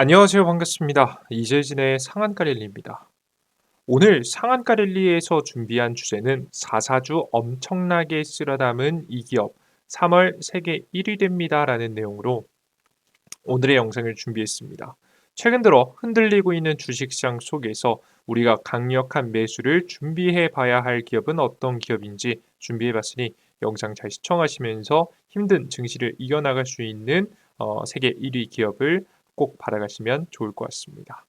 안녕하세요. 반갑습니다. 이재진의 상한가 랠리입니다. 오늘 상한가 랠리에서 준비한 주제는 4사주 엄청나게 쓸어 담은 이 기업 3월 세계 1위 됩니다라는 내용으로 오늘의 영상을 준비했습니다. 최근 들어 흔들리고 있는 주식시장 속에서 우리가 강력한 매수를 준비해 봐야 할 기업은 어떤 기업인지 준비해 봤으니 영상 잘 시청하시면서 힘든 증시를 이겨나갈 수 있는 세계 1위 기업을 꼭 받아가시면 좋을 것 같습니다.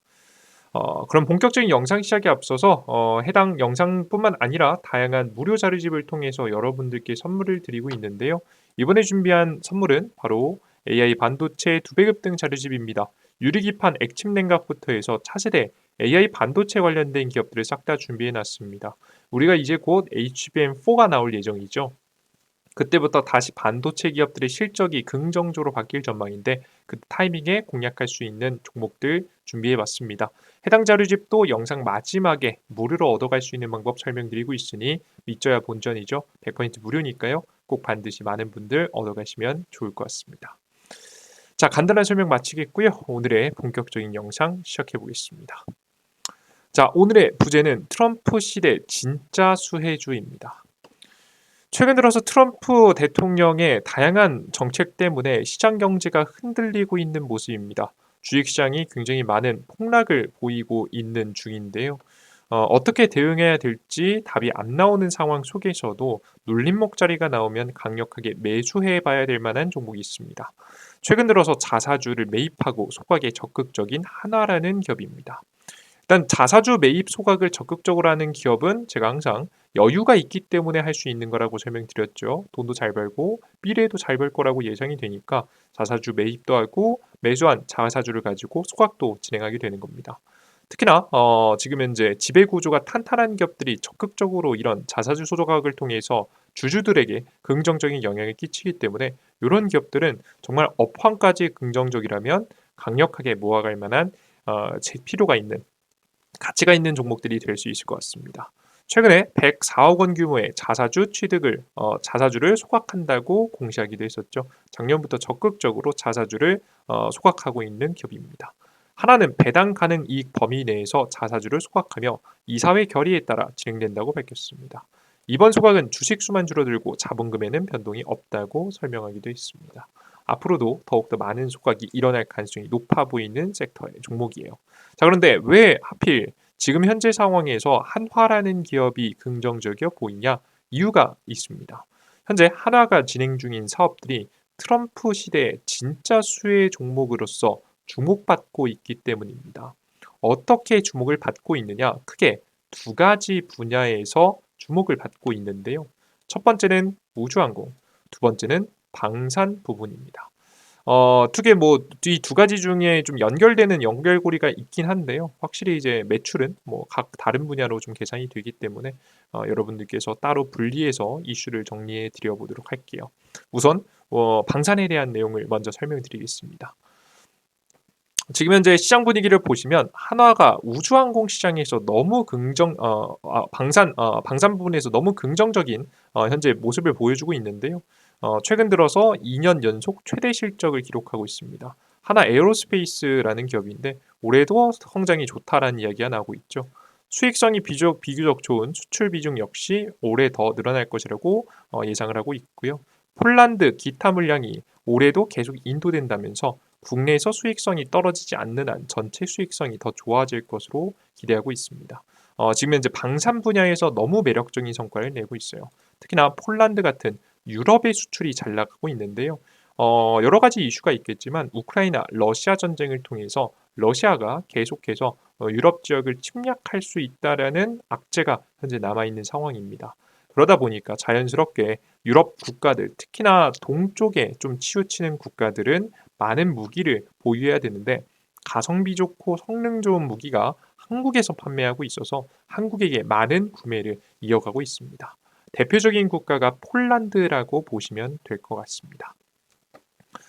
그럼 본격적인 영상 시작에 앞서서 해당 영상뿐만 아니라 다양한 무료 자료집을 통해서 여러분들께 선물을 드리고 있는데요. 이번에 준비한 선물은 바로 AI 반도체 두배급 등 자료집입니다. 유리기판 액침 냉각부터 해서 차세대 AI 반도체 관련된 기업들을 싹 다 준비해 놨습니다. 우리가 이제 곧 HBM4가 나올 예정이죠. 그때부터 다시 반도체 기업들의 실적이 긍정적으로 바뀔 전망인데 그 타이밍에 공략할 수 있는 종목들 준비해 봤습니다. 해당 자료집도 영상 마지막에 무료로 얻어갈 수 있는 방법 설명드리고 있으니 믿져야 본전이죠. 100% 무료니까요. 꼭 반드시 많은 분들 얻어가시면 좋을 것 같습니다. 자, 간단한 설명 마치겠고요. 오늘의 본격적인 영상 시작해 보겠습니다. 자, 오늘의 부제는 트럼프 시대 진짜 수혜주입니다. 최근 들어서 트럼프 대통령의 다양한 정책 때문에 시장 경제가 흔들리고 있는 모습입니다. 주식시장이 굉장히 많은 폭락을 보이고 있는 중인데요. 어떻게 대응해야 될지 답이 안 나오는 상황 속에서도 눌림목 자리가 나오면 강력하게 매수해 봐야 될 만한 종목이 있습니다. 최근 들어서 자사주를 매입하고 소각에 적극적인 하나라는 기업입니다. 일단 자사주 매입 소각을 적극적으로 하는 기업은 제가 항상 여유가 있기 때문에 할 수 있는 거라고 설명드렸죠. 돈도 잘 벌고 미래에도 잘 벌 거라고 예상이 되니까 자사주 매입도 하고 매수한 자사주를 가지고 소각도 진행하게 되는 겁니다. 특히나 지금 현재 지배 구조가 탄탄한 기업들이 적극적으로 이런 자사주 소각을 통해서 주주들에게 긍정적인 영향을 끼치기 때문에 이런 기업들은 정말 업황까지 긍정적이라면 강력하게 모아갈 만한 필요가 있는 가치가 있는 종목들이 될 수 있을 것 같습니다. 최근에 104억 원 규모의 자사주를 소각한다고 공시하기도 했었죠. 작년부터 적극적으로 자사주를 소각하고 있는 기업입니다. 하나는 배당 가능 이익 범위 내에서 자사주를 소각하며 이사회 결의에 따라 진행된다고 밝혔습니다. 이번 소각은 주식 수만 줄어들고 자본금에는 변동이 없다고 설명하기도 했습니다. 앞으로도 더욱더 많은 소각이 일어날 가능성이 높아 보이는 섹터의 종목이에요. 자, 그런데 왜 하필 지금 현재 상황에서 한화라는 기업이 긍정적이어 보이냐? 이유가 있습니다. 현재 한화가 진행 중인 사업들이 트럼프 시대의 진짜 수혜 종목으로서 주목받고 있기 때문입니다. 어떻게 주목을 받고 있느냐? 크게 두 가지 분야에서 주목을 받고 있는데요. 첫 번째는 우주항공, 두 번째는 방산 부분입니다. 투게 뭐 이 두 가지 중에 좀 연결되는 연결고리가 있긴 한데요. 확실히 이제 매출은 뭐 각 다른 분야로 좀 계산이 되기 때문에 여러분들께서 따로 분리해서 이슈를 정리해 드려 보도록 할게요. 우선 방산에 대한 내용을 먼저 설명드리겠습니다. 지금 현재 시장 분위기를 보시면 한화가 우주항공 시장에서 너무 방산 부분에서 너무 긍정적인 현재 모습을 보여주고 있는데요. 최근 들어서 2년 연속 최대 실적을 기록하고 있습니다. 하나 에어로스페이스라는 기업인데 올해도 성장이 좋다라는 이야기가 나오고 있죠. 수익성이 비교적 좋은 수출 비중 역시 올해 더 늘어날 것이라고 예상을 하고 있고요. 폴란드 기타 물량이 올해도 계속 인도된다면서 국내에서 수익성이 떨어지지 않는 한 전체 수익성이 더 좋아질 것으로 기대하고 있습니다. 지금 현재 방산 분야에서 너무 매력적인 성과를 내고 있어요. 특히나 폴란드 같은 유럽의 수출이 잘 나가고 있는데요. 여러 가지 이슈가 있겠지만 우크라이나, 러시아 전쟁을 통해서 러시아가 계속해서 유럽 지역을 침략할 수 있다라는 악재가 현재 남아 있는 상황입니다. 그러다 보니까 자연스럽게 유럽 국가들, 특히나 동쪽에 좀 치우치는 국가들은 많은 무기를 보유해야 되는데 가성비 좋고 성능 좋은 무기가 한국에서 판매하고 있어서 한국에게 많은 구매를 이어가고 있습니다. 대표적인 국가가 폴란드라고 보시면 될 것 같습니다.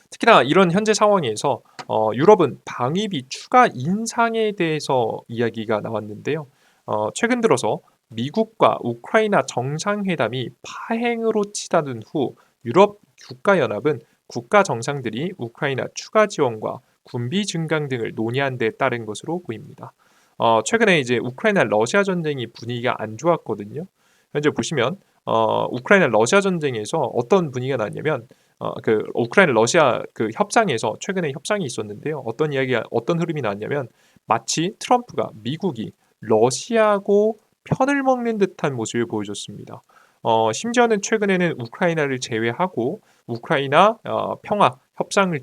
특히나 이런 현재 상황에서 유럽은 방위비 추가 인상에 대해서 이야기가 나왔는데요. 최근 들어서 미국과 우크라이나 정상회담이 파행으로 치닫은 후 유럽 국가연합은 국가 정상들이 우크라이나 추가 지원과 군비 증강 등을 논의한 데 따른 것으로 보입니다. 최근에 이제 우크라이나 러시아 전쟁이 분위기가 안 좋았거든요. 현재 보시면 우크라이나 러시아 전쟁에서 어떤 분위기가 났냐면 그 우크라이나 러시아 그 협상에서 최근에 협상이 있었는데요. 어떤 흐름이 나왔냐면 마치 트럼프가 미국이 러시아하고 편을 먹는 듯한 모습을 보여줬습니다. 심지어는 최근에는 우크라이나를 제외하고 우크라이나 평화 협상을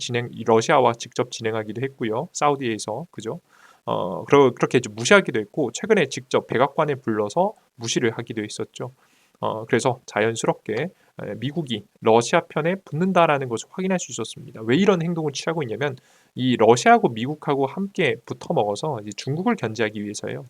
러시아와 직접 진행하기도 했고요. 사우디에서 그죠? 그렇게 좀 무시하기도 했고 최근에 직접 백악관에 불러서 무시를 하기도 했었죠. 그래서 자연스럽게 미국이 러시아 편에 붙는다라는 것을 확인할 수 있었습니다. 왜 이런 행동을 취하고 있냐면 이 러시아하고 미국하고 함께 붙어 먹어서 이제 중국을 견제하기 위해서예요.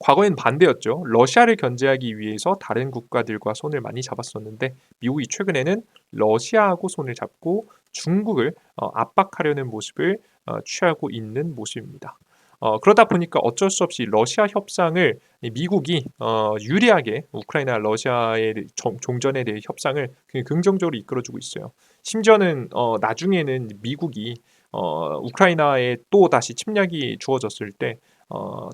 과거엔 반대였죠. 러시아를 견제하기 위해서 다른 국가들과 손을 많이 잡았었는데 미국이 최근에는 러시아하고 손을 잡고 중국을 압박하려는 모습을 취하고 있는 모습입니다. 그러다 보니까 어쩔 수 없이 러시아 협상을 미국이 유리하게 우크라이나 러시아의 종전에 대해 협상을 굉장히 긍정적으로 이끌어주고 있어요. 심지어는 나중에는 미국이 우크라이나에 또 다시 침략이 주어졌을 때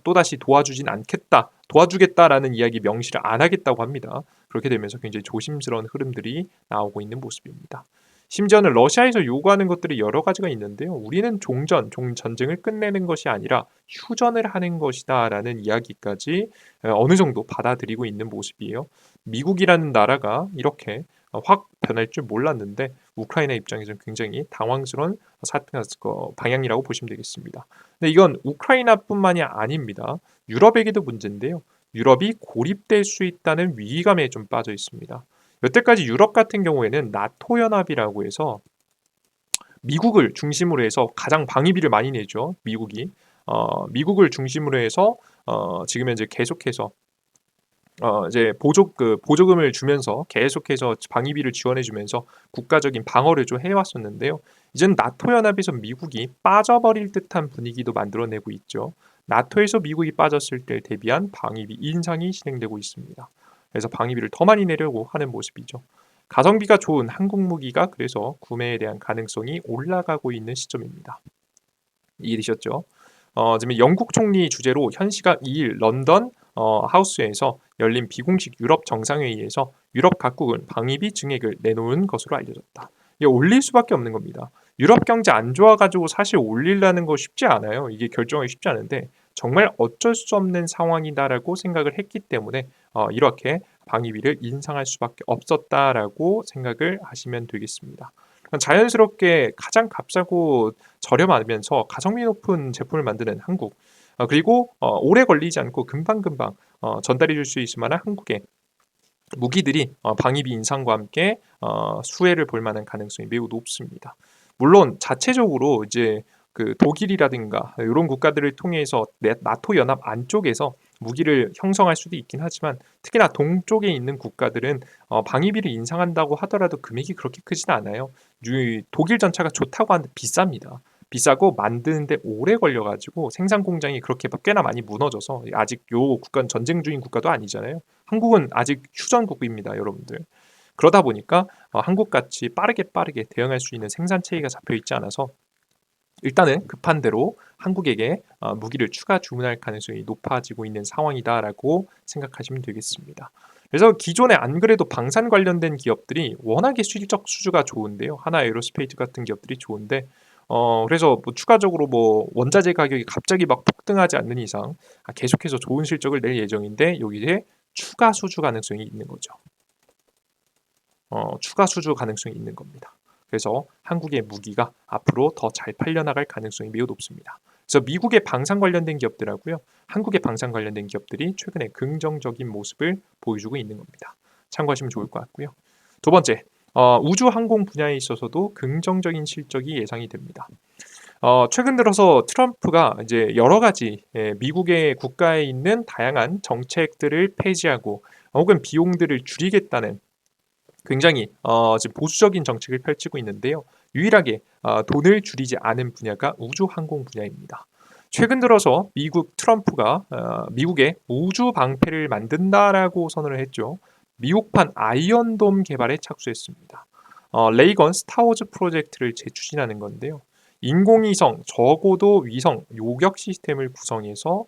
또다시 도와주진 않겠다, 도와주겠다라는 이야기 명시를 안 하겠다고 합니다. 그렇게 되면서 굉장히 조심스러운 흐름들이 나오고 있는 모습입니다. 심지어는 러시아에서 요구하는 것들이 여러 가지가 있는데요. 우리는 전쟁을 끝내는 것이 아니라 휴전을 하는 것이다라는 이야기까지 어느 정도 받아들이고 있는 모습이에요. 미국이라는 나라가 이렇게 확 변할 줄 몰랐는데 우크라이나 입장에서는 굉장히 당황스러운 방향이라고 보시면 되겠습니다. 근데 이건 우크라이나뿐만이 아닙니다. 유럽에게도 문제인데요. 유럽이 고립될 수 있다는 위기감에 좀 빠져 있습니다. 여태까지 유럽 같은 경우에는 나토 연합이라고 해서 미국을 중심으로 해서 가장 방위비를 많이 내죠. 미국을 중심으로 해서 지금 현재 계속해서 이제 보조금을 주면서 계속해서 방위비를 지원해주면서 국가적인 방어를 좀 해왔었는데요. 이제는 나토 연합에서 미국이 빠져버릴 듯한 분위기도 만들어내고 있죠. 나토에서 미국이 빠졌을 때 대비한 방위비 인상이 진행되고 있습니다. 그래서 방위비를 더 많이 내려고 하는 모습이죠. 가성비가 좋은 한국 무기가 그래서 구매에 대한 가능성이 올라가고 있는 시점입니다. 이해되셨죠? 지금 영국 총리 주재로 현 시각 2일 런던 하우스에서 열린 비공식 유럽 정상회의에서 유럽 각국은 방위비 증액을 내놓은 것으로 알려졌다. 이게 올릴 수밖에 없는 겁니다. 유럽 경제 안 좋아가지고 사실 올리려는 거 쉽지 않아요. 이게 결정하기 쉽지 않은데 정말 어쩔 수 없는 상황이다라고 생각을 했기 때문에 이렇게 방위비를 인상할 수밖에 없었다라고 생각을 하시면 되겠습니다. 자연스럽게 가장 값싸고 저렴하면서 가성비 높은 제품을 만드는 한국 그리고 오래 걸리지 않고 금방금방 전달해 줄 수 있을 만한 한국의 무기들이 방위비 인상과 함께 수혜를 볼 만한 가능성이 매우 높습니다. 물론 자체적으로 이제 그 독일이라든가 이런 국가들을 통해서 나토 연합 안쪽에서 무기를 형성할 수도 있긴 하지만 특히나 동쪽에 있는 국가들은 방위비를 인상한다고 하더라도 금액이 그렇게 크진 않아요. 독일 전차가 좋다고 하는데 비쌉니다. 비싸고 만드는데 오래 걸려가지고 생산 공장이 그렇게 꽤나 많이 무너져서 아직 요 국가는 전쟁 중인 국가도 아니잖아요. 한국은 아직 휴전국입니다, 여러분들. 그러다 보니까 한국같이 빠르게 대응할 수 있는 생산 체계가 잡혀 있지 않아서 일단은 급한 대로 한국에게 무기를 추가 주문할 가능성이 높아지고 있는 상황이다라고 생각하시면 되겠습니다. 그래서 기존에 안 그래도 방산 관련된 기업들이 워낙에 실적 수주가 좋은데요. 하나 에어로스페이스 같은 기업들이 좋은데 그래서 뭐 추가적으로 뭐 원자재 가격이 갑자기 막 폭등하지 않는 이상 계속해서 좋은 실적을 낼 예정인데 여기에 추가 수주 가능성이 있는 거죠. 추가 수주 가능성이 있는 겁니다. 그래서 한국의 무기가 앞으로 더 잘 팔려나갈 가능성이 매우 높습니다. 그래서 미국의 방산 관련된 기업들하고요, 한국의 방산 관련된 기업들이 최근에 긍정적인 모습을 보여주고 있는 겁니다. 참고하시면 좋을 것 같고요. 두 번째, 우주 항공 분야에 있어서도 긍정적인 실적이 예상이 됩니다. 최근 들어서 트럼프가 이제 여러 가지 미국의 국가에 있는 다양한 정책들을 폐지하고 혹은 비용들을 줄이겠다는 굉장히 지금 보수적인 정책을 펼치고 있는데요. 유일하게 돈을 줄이지 않은 분야가 우주 항공 분야입니다. 최근 들어서 미국 트럼프가 미국의 우주 방패를 만든다라고 선언을 했죠. 미국판 아이언돔 개발에 착수했습니다. 레이건 스타워즈 프로젝트를 재추진하는 건데요. 인공위성, 저고도 위성 요격 시스템을 구성해서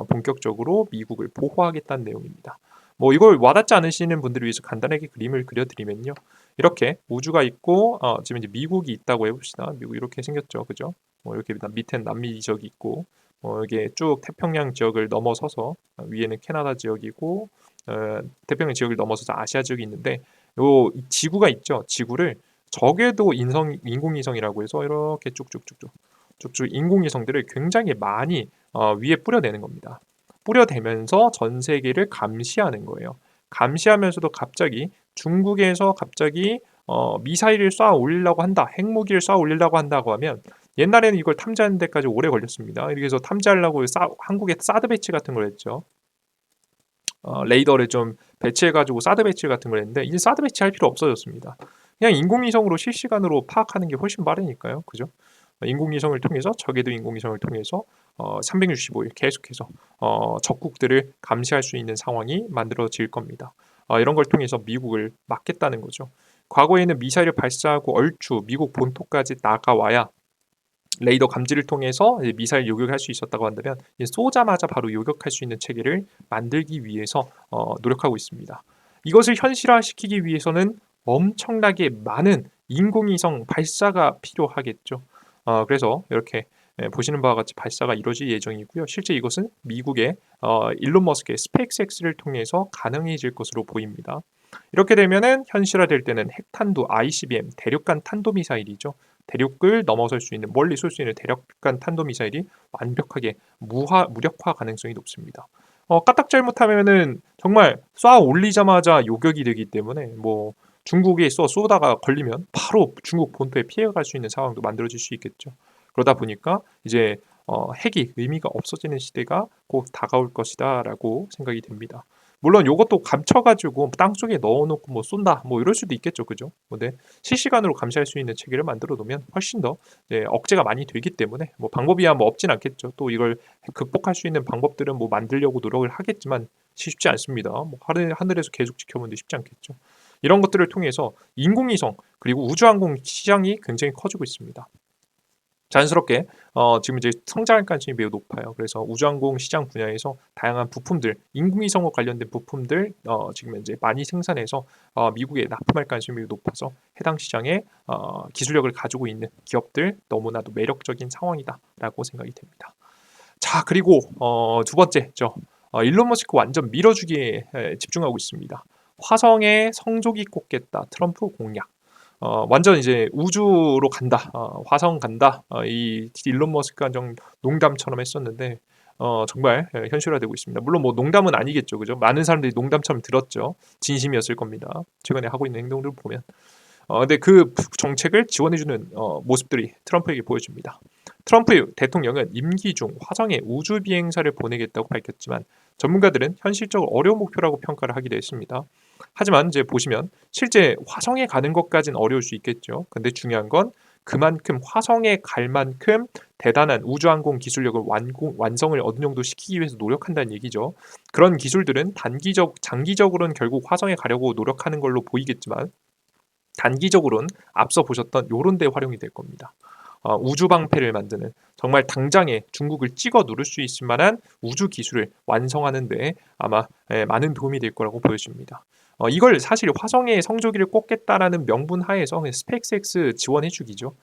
본격적으로 미국을 보호하겠다는 내용입니다. 뭐 이걸 와닿지 않으시는 분들을 위해서 간단하게 그림을 그려드리면요. 이렇게 우주가 있고 지금 이제 미국이 있다고 해봅시다. 미국 이렇게 생겼죠, 그죠? 뭐 이렇게 밑엔 남미 지역이 있고, 이게 쭉 태평양 지역을 넘어서서 위에는 캐나다 지역이고, 태평양 지역을 넘어서서 아시아 지역이 있는데, 요 지구가 있죠. 지구를 적외도 인공위성이라고 해서 이렇게 쭉쭉 인공위성들을 굉장히 많이 위에 뿌려대는 겁니다. 뿌려대면서 전 세계를 감시하는 거예요. 감시하면서도 갑자기 중국에서 갑자기 미사일을 쏴 올리려고 한다, 핵무기를 쏴 올리려고 한다고 하면 옛날에는 이걸 탐지하는 데까지 오래 걸렸습니다. 그래서 탐지하려고 한국에 사드 배치 같은 걸 했죠. 레이더를 좀 배치해가지고 사드 배치 같은 걸 했는데 이제 사드 배치할 필요 없어졌습니다. 그냥 인공위성으로 실시간으로 파악하는 게 훨씬 빠르니까요. 그죠? 인공위성을 통해서 적외도 인공위성을 통해서 365일 계속해서 적국들을 감시할 수 있는 상황이 만들어질 겁니다. 이런 걸 통해서 미국을 막겠다는 거죠. 과거에는 미사일을 발사하고 얼추 미국 본토까지 나가와야 레이더 감지를 통해서 미사일 요격할 수 있었다고 한다면 쏘자마자 바로 요격할 수 있는 체계를 만들기 위해서 노력하고 있습니다. 이것을 현실화시키기 위해서는 엄청나게 많은 인공위성 발사가 필요하겠죠. 그래서 이렇게 보시는 바와 같이 발사가 이루어질 예정이고요. 실제 이것은 미국의 일론 머스크의 스페이스X를 통해서 가능해질 것으로 보입니다. 이렇게 되면은 현실화될 때는 핵탄두 ICBM 대륙간 탄도미사일이죠. 대륙을 넘어설 수 있는 멀리 쏠 수 있는 대륙간 탄도미사일이 완벽하게 무력화 가능성이 높습니다. 까딱 잘못하면은 정말 쏴 올리자마자 요격이 되기 때문에 뭐 중국에 쏘다가 걸리면 바로 중국 본토에 피해갈 수 있는 상황도 만들어질 수 있겠죠. 그러다 보니까 이제 핵이 의미가 없어지는 시대가 곧 다가올 것이다라고 생각이 됩니다. 물론 요것도 감춰가지고 땅속에 넣어놓고 뭐 쏜다 뭐 이럴 수도 있겠죠, 그죠? 근데 실시간으로 감시할 수 있는 체계를 만들어 놓으면 훨씬 더 억제가 많이 되기 때문에 뭐 방법이야 뭐 없진 않겠죠. 또 이걸 극복할 수 있는 방법들은 뭐 만들려고 노력을 하겠지만 쉽지 않습니다. 뭐 하늘에서 계속 지켜보는데 쉽지 않겠죠. 이런 것들을 통해서 인공위성 그리고 우주항공 시장이 굉장히 커지고 있습니다. 자연스럽게 지금 이제 성장할 가능성이 매우 높아요. 그래서 우주항공 시장 분야에서 다양한 부품들, 인공위성과 관련된 부품들 지금 이제 많이 생산해서 미국에 납품할 가능성이 매우 높아서 해당 시장에 기술력을 가지고 있는 기업들 너무나도 매력적인 상황이다라고 생각이 됩니다. 자, 그리고 두 번째죠. 일론 머스크 완전 밀어주기에 집중하고 있습니다. 화성에 성조기 꽂겠다. 트럼프 공약. 완전 이제 우주로 간다, 화성 간다. 이 일론 머스크가 좀 농담처럼 했었는데 정말 현실화되고 있습니다. 물론 뭐 농담은 아니겠죠, 그죠? 많은 사람들이 농담처럼 들었죠. 진심이었을 겁니다. 최근에 하고 있는 행동들을 보면. 근데 그 정책을 지원해주는 모습들이 트럼프에게 보여집니다. 트럼프 대통령은 임기 중 화성에 우주 비행사를 보내겠다고 밝혔지만 전문가들은 현실적으로 어려운 목표라고 평가를 하기도 했습니다. 하지만 이제 보시면 실제 화성에 가는 것까지는 어려울 수 있겠죠. 근데 중요한 건 그만큼 화성에 갈 만큼 대단한 우주항공 기술력을 완성을 어느 정도 시키기 위해서 노력한다는 얘기죠. 그런 기술들은 장기적으로는 결국 화성에 가려고 노력하는 걸로 보이겠지만 단기적으로는 앞서 보셨던 요런 데 활용이 될 겁니다. 우주 방패를 만드는 정말 당장에 중국을 찍어 누를 수 있을 만한 우주 기술을 완성하는 데 아마 많은 도움이 될 거라고 보여집니다. 이걸 사실 화성에 성조기를 꽂겠다라는 명분 하에서 스페이스X 지원해주기죠.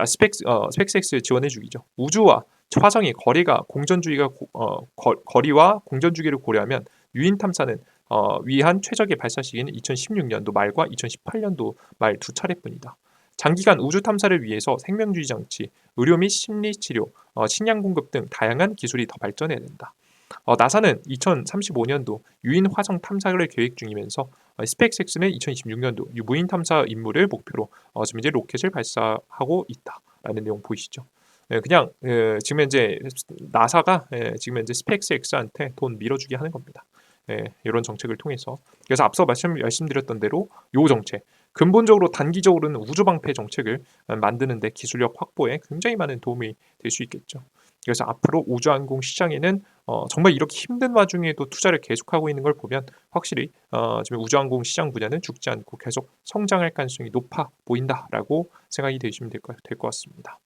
스페이스X 지원해주기죠. 우주와 화성의 거리와 공전주기를 고려하면 유인 탐사는 위한 최적의 발사 시기는 2016년도 말과 2018년도 말 두 차례뿐이다. 장기간 우주 탐사를 위해서 생명주의 장치, 의료 및 심리 치료, 식량 공급 등 다양한 기술이 더 발전해야 된다. 나사는 2035년도 유인 화성 탐사를 계획 중이면서 스페이스X는 2026년도 무인 탐사 임무를 목표로 지금 이제 로켓을 발사하고 있다라는 내용 보이시죠? 그냥 지금 현재 나사가 지금 현재 스페이스X한테 돈 밀어주기 하는 겁니다. 이런 정책을 통해서 그래서 앞서 말씀드렸던 대로 이 정책 근본적으로 단기적으로는 우주 방패 정책을 만드는데 기술력 확보에 굉장히 많은 도움이 될 수 있겠죠. 그래서 앞으로 우주항공 시장에는 정말 이렇게 힘든 와중에도 투자를 계속하고 있는 걸 보면 확실히 지금 우주항공 시장 분야는 죽지 않고 계속 성장할 가능성이 높아 보인다라고 생각이 되시면 될 것 같습니다.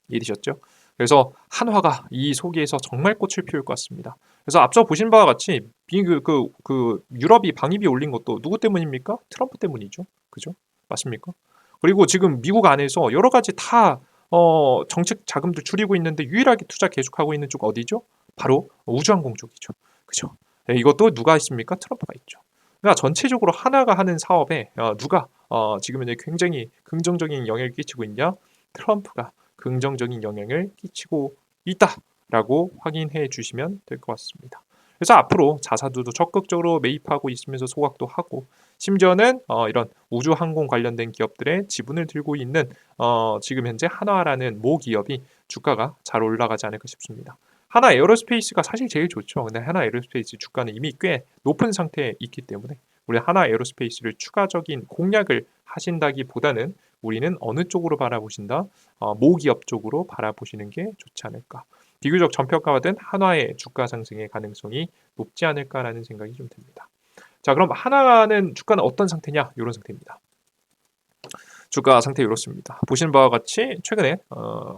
이해되셨죠? 그래서 한화가 이 소기에서 정말 꽃을 피울 것 같습니다. 그래서 앞서 보신 바와 같이 유럽이 방위비 올린 것도 누구 때문입니까? 트럼프 때문이죠. 그죠? 맞습니까? 그리고 지금 미국 안에서 여러 가지 다 정책 자금들 줄이고 있는데 유일하게 투자 계속하고 있는 쪽 어디죠? 바로 우주항공 쪽이죠. 그죠? 네, 이것도 누가 있습니까? 트럼프가 있죠. 그러니까 전체적으로 하나가 하는 사업에 누가 지금 현재 굉장히 긍정적인 영향을 끼치고 있냐? 트럼프가 긍정적인 영향을 끼치고 있다라고 확인해 주시면 될 것 같습니다. 그래서 앞으로 자사주도 적극적으로 매입하고 있으면서 소각도 하고 심지어는 이런 우주항공 관련된 기업들의 지분을 들고 있는 지금 현재 한화라는 모 기업이 주가가 잘 올라가지 않을까 싶습니다. 하나 에어로스페이스가 사실 제일 좋죠. 근데 하나 에어로스페이스 주가는 이미 꽤 높은 상태에 있기 때문에 우리 하나 에어로스페이스를 추가적인 공략을 하신다기보다는 우리는 어느 쪽으로 바라보신다? 모 기업 쪽으로 바라보시는 게 좋지 않을까. 비교적 저평가받은 한화의 주가 상승의 가능성이 높지 않을까라는 생각이 좀 듭니다. 자, 그럼 한화는 주가는 어떤 상태냐? 이런 상태입니다. 주가 상태 이렇습니다. 보시는 바와 같이 최근에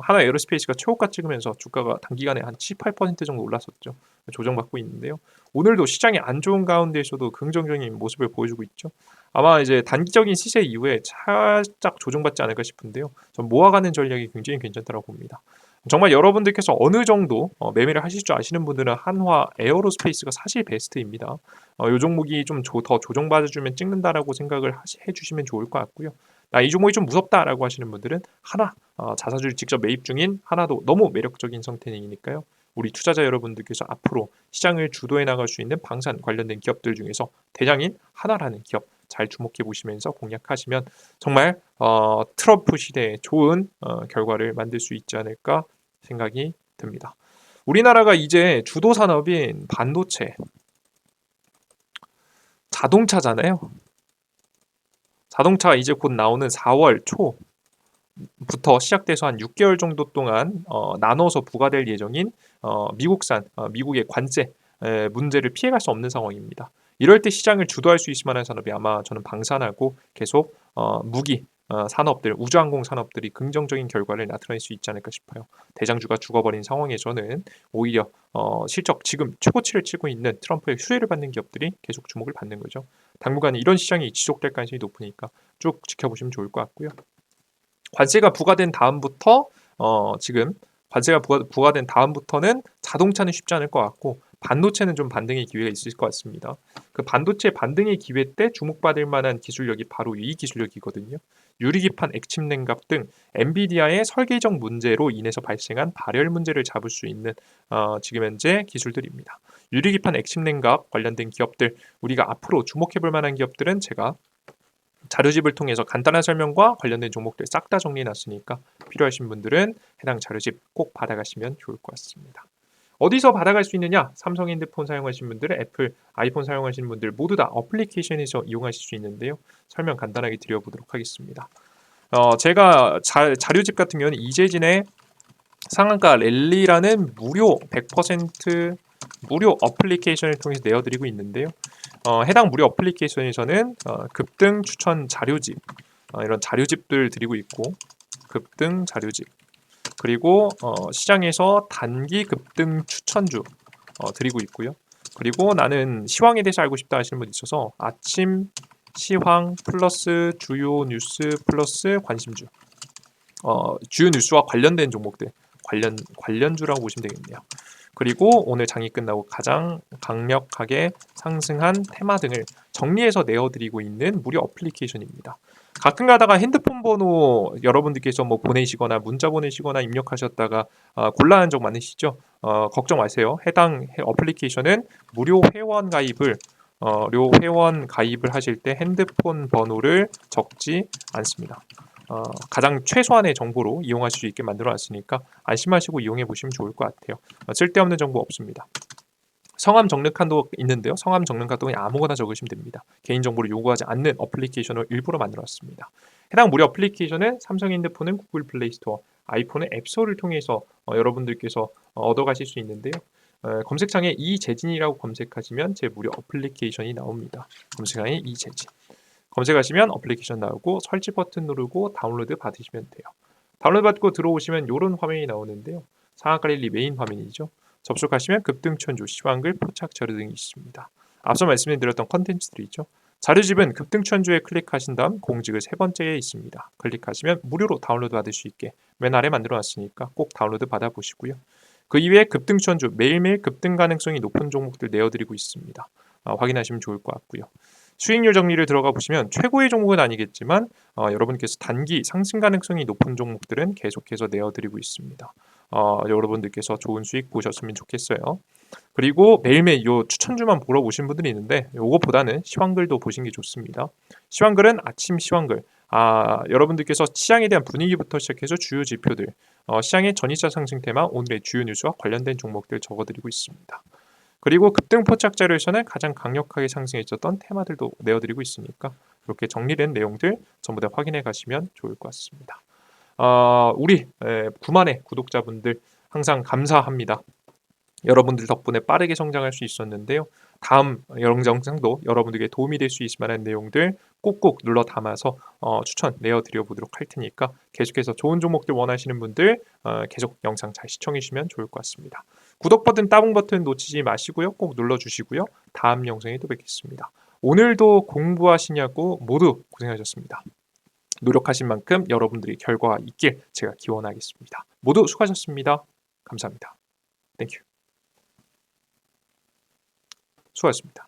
하나 에어로스페이스가 최고가 찍으면서 주가가 단기간에 한 18% 정도 올랐었죠. 조정받고 있는데요. 오늘도 시장이 안 좋은 가운데에서도 긍정적인 모습을 보여주고 있죠. 아마 이제 단기적인 시세 이후에 살짝 조정받지 않을까 싶은데요. 전 모아가는 전략이 굉장히 괜찮다고 봅니다. 정말 여러분들께서 어느 정도 매매를 하실 줄 아시는 분들은 한화 에어로스페이스가 사실 베스트입니다. 이 종목이 좀 더 조정받아주면 찍는다라고 생각을 해주시면 좋을 것 같고요. 이 종목이 좀 무섭다라고 하시는 분들은 하나 자사주를 직접 매입 중인 하나도 너무 매력적인 선택이니까요. 우리 투자자 여러분들께서 앞으로 시장을 주도해 나갈 수 있는 방산 관련된 기업들 중에서 대장인 하나라는 기업 잘 주목해 보시면서 공략하시면 정말 트럼프 시대에 좋은 결과를 만들 수 있지 않을까 생각이 듭니다. 우리나라가 이제 주도 산업인 반도체, 자동차잖아요. 자동차가 이제 곧 나오는 4월 초부터 시작돼서 한 6개월 정도 동안 나눠서 부과될 예정인 미국의 관세 문제를 피해갈 수 없는 상황입니다. 이럴 때 시장을 주도할 수 있을 만한 산업이 아마 저는 방산하고 계속 무기 산업들, 우주항공 산업들이 긍정적인 결과를 나타낼 수 있지 않을까 싶어요. 대장주가 죽어버린 상황에서는 오히려 실적 지금 최고치를 치고 있는 트럼프의 수혜를 받는 기업들이 계속 주목을 받는 거죠. 당분간 이런 시장이 지속될 가능성이 높으니까 쭉 지켜보시면 좋을 것 같고요. 관세가 부과된 다음부터 지금 관세가 부과된 다음부터는 자동차는 쉽지 않을 것 같고 반도체는 좀 반등의 기회가 있을 것 같습니다. 그 반도체 반등의 기회 때 주목받을 만한 기술력이 바로 이 기술력이거든요. 유리기판 액침 냉각 등 엔비디아의 설계적 문제로 인해서 발생한 발열 문제를 잡을 수 있는 지금 현재 기술들입니다. 유리기판 액침 냉각 관련된 기업들 우리가 앞으로 주목해볼 만한 기업들은 제가 자료집을 통해서 간단한 설명과 관련된 종목들 싹 다 정리해놨으니까 필요하신 분들은 해당 자료집 꼭 받아가시면 좋을 것 같습니다. 어디서 받아갈 수 있느냐? 삼성 핸드폰 사용하시는 분들, 애플 아이폰 사용하시는 분들 모두 다 어플리케이션에서 이용하실 수 있는데요. 설명 간단하게 드려보도록 하겠습니다. 제가 자료집 같은 경우는 이재진의 상한가 랠리라는 무료 100% 무료 어플리케이션을 통해서 내어드리고 있는데요. 해당 무료 어플리케이션에서는 급등 추천 자료집 이런 자료집들 드리고 있고 급등 자료집 그리고 시장에서 단기 급등 추천주 드리고 있고요. 그리고 나는 시황에 대해서 알고 싶다 하시는 분 있어서 아침 시황 플러스 주요 뉴스 플러스 관심주 주요 뉴스와 관련된 종목들 관련주라고 보시면 되겠네요. 그리고 오늘 장이 끝나고 가장 강력하게 상승한 테마 등을 정리해서 내어드리고 있는 무료 어플리케이션입니다. 가끔 가다가 핸드폰 번호 여러분들께서 뭐 보내시거나 문자 보내시거나 입력하셨다가 곤란한 적 많으시죠? 걱정 마세요. 해당 어플리케이션은 무료 회원 가입을 하실 때 핸드폰 번호를 적지 않습니다. 가장 최소한의 정보로 이용하실 수 있게 만들어 놨으니까 안심하시고 이용해 보시면 좋을 것 같아요. 쓸데없는 정보 없습니다. 성함 적는 칸도 있는데요. 성함 적는 칸도 그냥 아무거나 적으시면 됩니다. 개인정보를 요구하지 않는 어플리케이션을 일부러 만들었습니다. 해당 무료 어플리케이션은 삼성 핸드폰은 구글 플레이 스토어, 아이폰은 앱스토어를 통해서 여러분들께서 얻어가실 수 있는데요. 검색창에 이재진이라고 검색하시면 제 무료 어플리케이션이 나옵니다. 검색창에 이재진 검색하시면 어플리케이션 나오고 설치 버튼 누르고 다운로드 받으시면 돼요. 다운로드 받고 들어오시면 이런 화면이 나오는데요. 상한가릴리 메인 화면이죠. 접속하시면 급등천주, 시황글, 포착 자료 등이 있습니다. 앞서 말씀드렸던 컨텐츠들이 있죠. 자료집은 급등천주에 클릭하신 다음 공지글 세 번째에 있습니다. 클릭하시면 무료로 다운로드 받을 수 있게 맨 아래 만들어 놨으니까 꼭 다운로드 받아보시고요. 그 이외에 급등천주, 매일매일 급등 가능성이 높은 종목들 내어드리고 있습니다. 확인하시면 좋을 것 같고요. 수익률 정리를 들어가 보시면 최고의 종목은 아니겠지만 여러분께서 단기 상승 가능성이 높은 종목들은 계속해서 내어드리고 있습니다. 여러분들께서 좋은 수익 보셨으면 좋겠어요. 그리고 매일매일 요 추천주만 보러 오신 분들이 있는데 요것보다는 시황글도 보신 게 좋습니다. 시황글은 아침 시황글. 여러분들께서 시장에 대한 분위기부터 시작해서 주요 지표들, 시장의 전이차 상승 테마, 오늘의 주요 뉴스와 관련된 종목들 적어드리고 있습니다. 그리고 급등 포착 자료에서는 가장 강력하게 상승했었던 테마들도 내어드리고 있으니까 이렇게 정리된 내용들 전부 다 확인해 가시면 좋을 것 같습니다. 우리 9만의 구독자분들 항상 감사합니다. 여러분들 덕분에 빠르게 성장할 수 있었는데요. 다음 영상도 여러분들에게 도움이 될 수 있을 만한 내용들 꼭꼭 눌러 담아서 추천 내어드려 보도록 할 테니까 계속해서 좋은 종목들 원하시는 분들 계속 영상 잘 시청해 주시면 좋을 것 같습니다. 구독 버튼, 따봉 버튼 놓치지 마시고요. 꼭 눌러주시고요. 다음 영상에 또 뵙겠습니다. 오늘도 공부하시냐고 모두 고생하셨습니다. 노력하신 만큼 여러분들이 결과가 있길 제가 기원하겠습니다. 모두 수고하셨습니다. 감사합니다. 땡큐. 수고하셨습니다.